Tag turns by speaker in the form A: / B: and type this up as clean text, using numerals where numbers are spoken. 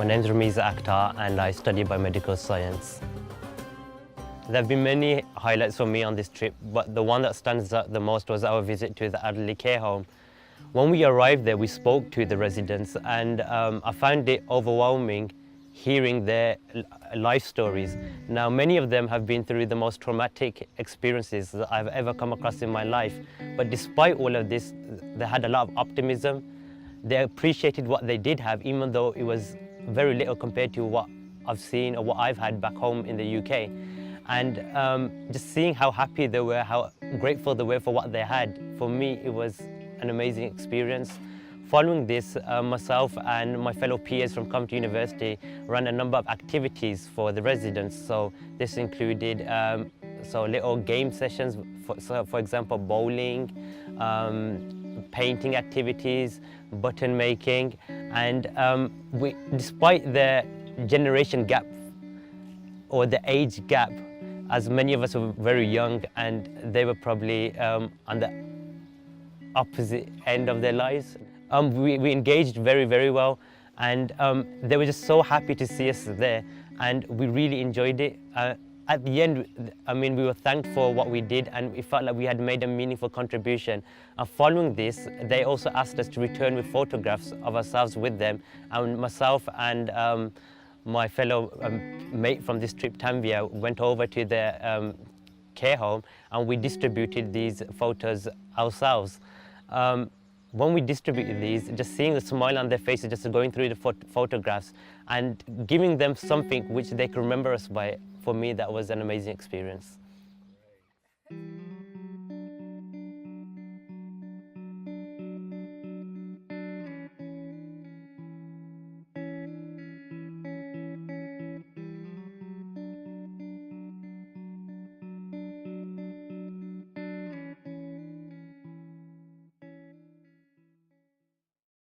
A: name is Akhtar and I study biomedical science. There have been many highlights for me on this trip, but the one that stands out the most was our visit to the elderly care home. When we arrived there, we spoke to the residents and I found it overwhelming hearing their life stories. Now, many of them have been through the most traumatic experiences that I've ever come across in my life, but despite all of this, they had a lot of optimism. They appreciated what they did have, even though it was very little compared to what I've seen or what I've had back home in the UK. And just seeing how happy they were, how grateful they were for what they had, for me it was an amazing experience. Following this, myself and my fellow peers from Coventry University ran a number of activities for the residents. So this included little game sessions, for example bowling, painting activities, button making, and despite the generation gap or the age gap, as many of us were very young and they were probably on the opposite end of their lives, we engaged very, very well, and they were just so happy to see us there, and we really enjoyed it. At the end, I mean, we were thanked for what we did and we felt like we had made a meaningful contribution. Following this, they also asked us to return with photographs of ourselves with them, and myself and my fellow mate from this trip, Tanvia, went over to their care home and we distributed these photos ourselves. When we distributed these, just seeing the smile on their faces, just going through the photographs and giving them something which they could remember us by, for me that was an amazing experience.